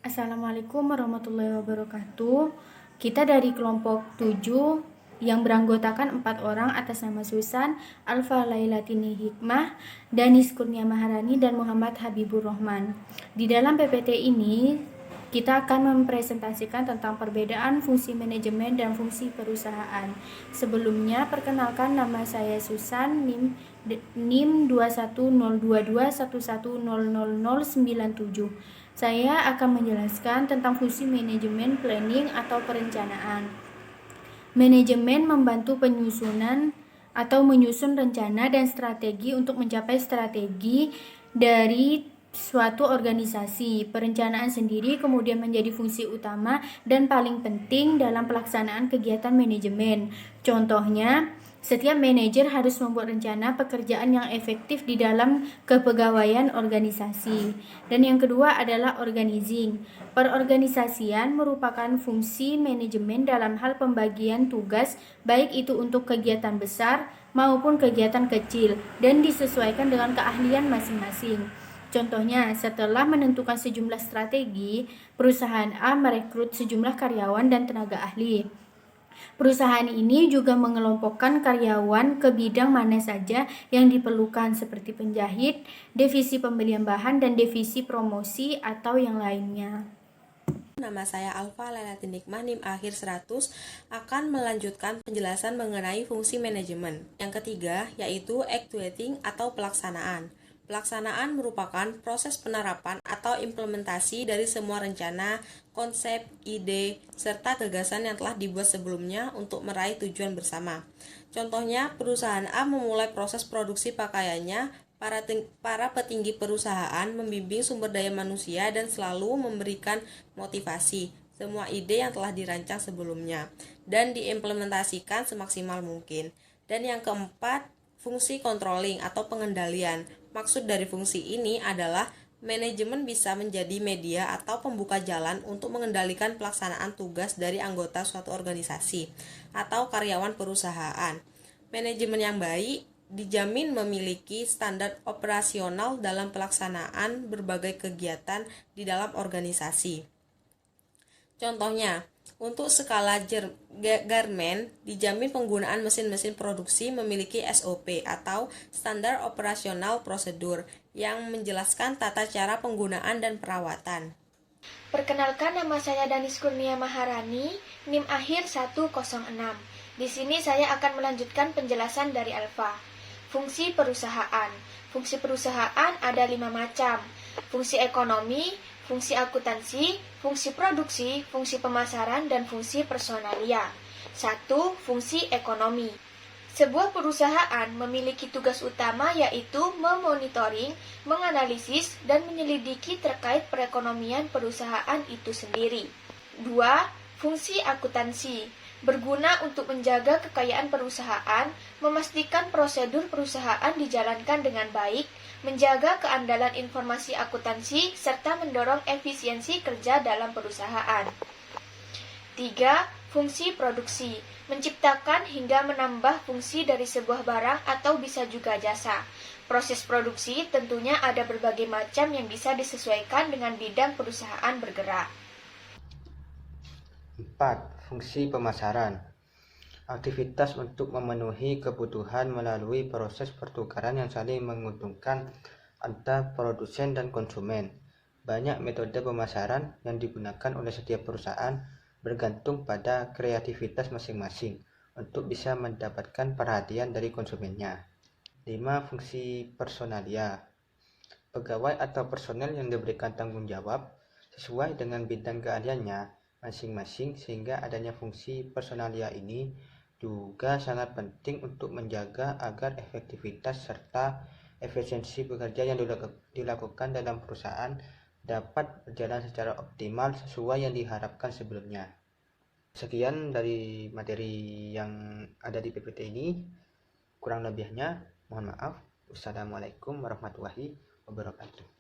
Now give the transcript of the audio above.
Assalamualaikum warahmatullahi wabarakatuh. Kita dari kelompok 7 yang beranggotakan 4 orang atas nama Susan, Alfa Lailatini Hikmah, Danis Kurnia Maharani, dan Muhammad Habibur Rahman. Di dalam PPT ini, kita akan mempresentasikan tentang perbedaan fungsi manajemen dan fungsi perusahaan. Sebelumnya, perkenalkan, nama saya Susan, NIM 2102211000097. Saya akan menjelaskan tentang fungsi manajemen planning atau perencanaan. Manajemen membantu penyusunan atau menyusun rencana dan strategi untuk mencapai strategi dari suatu organisasi. Perencanaan sendiri kemudian menjadi fungsi utama dan paling penting dalam pelaksanaan kegiatan manajemen. Contohnya, setiap manajer harus membuat rencana pekerjaan yang efektif di dalam kepegawaian organisasi. Dan yang kedua adalah organizing. Perorganisasian merupakan fungsi manajemen dalam hal pembagian tugas, baik itu untuk kegiatan besar maupun kegiatan kecil, dan disesuaikan dengan keahlian masing-masing. Contohnya, setelah menentukan sejumlah strategi, perusahaan A merekrut sejumlah karyawan dan tenaga ahli. Perusahaan ini juga mengelompokkan karyawan ke bidang mana saja yang diperlukan, seperti penjahit, divisi pembelian bahan, dan divisi promosi atau yang lainnya. Nama saya Alfa Lailatini Hikmah, NIM akhir 100, akan melanjutkan penjelasan mengenai fungsi manajemen. Yang ketiga, yaitu actuating atau pelaksanaan. Pelaksanaan merupakan proses penerapan atau implementasi dari semua rencana, konsep, ide, serta gagasan yang telah dibuat sebelumnya untuk meraih tujuan bersama. Contohnya, perusahaan A memulai proses produksi pakaiannya. Para petinggi perusahaan membimbing sumber daya manusia dan selalu memberikan motivasi semua ide yang telah dirancang sebelumnya dan diimplementasikan semaksimal mungkin. Dan yang keempat, fungsi controlling atau pengendalian. Maksud dari fungsi ini adalah manajemen bisa menjadi media atau pembuka jalan untuk mengendalikan pelaksanaan tugas dari anggota suatu organisasi atau karyawan perusahaan. Manajemen yang baik dijamin memiliki standar operasional dalam pelaksanaan berbagai kegiatan di dalam organisasi. Contohnya, untuk skala garment, dijamin penggunaan mesin-mesin produksi memiliki SOP atau standar operasional prosedur yang menjelaskan tata cara penggunaan dan perawatan. Perkenalkan, nama saya Danis Kurnia Maharani, NIM akhir 106. Di sini saya akan melanjutkan penjelasan dari Alfa. Fungsi perusahaan. Fungsi perusahaan ada 5 macam. Fungsi ekonomi, fungsi akuntansi, fungsi produksi, fungsi pemasaran, dan fungsi personalia. 1. Fungsi ekonomi. Sebuah perusahaan memiliki tugas utama yaitu memonitoring, menganalisis, dan menyelidiki terkait perekonomian perusahaan itu sendiri. 2. Fungsi akuntansi. Berguna untuk menjaga kekayaan perusahaan, memastikan prosedur perusahaan dijalankan dengan baik, menjaga keandalan informasi akuntansi, serta mendorong efisiensi kerja dalam perusahaan. 3. Fungsi produksi. Menciptakan hingga menambah fungsi dari sebuah barang atau bisa juga jasa. Proses produksi tentunya ada berbagai macam yang bisa disesuaikan dengan bidang perusahaan bergerak. 4. Fungsi pemasaran. Aktivitas untuk memenuhi kebutuhan melalui proses pertukaran yang saling menguntungkan antara produsen dan konsumen. Banyak metode pemasaran yang digunakan oleh setiap perusahaan bergantung pada kreativitas masing-masing untuk bisa mendapatkan perhatian dari konsumennya. 5. Fungsi personalia. Pegawai atau personel yang diberikan tanggung jawab sesuai dengan bidang keahliannya masing-masing, sehingga adanya fungsi personalia ini juga sangat penting untuk menjaga agar efektivitas serta efisiensi pekerja yang dilakukan dalam perusahaan dapat berjalan secara optimal sesuai yang diharapkan sebelumnya. Sekian dari materi yang ada di PPT ini. Kurang lebihnya mohon maaf. Wassalamualaikum warahmatullahi wabarakatuh.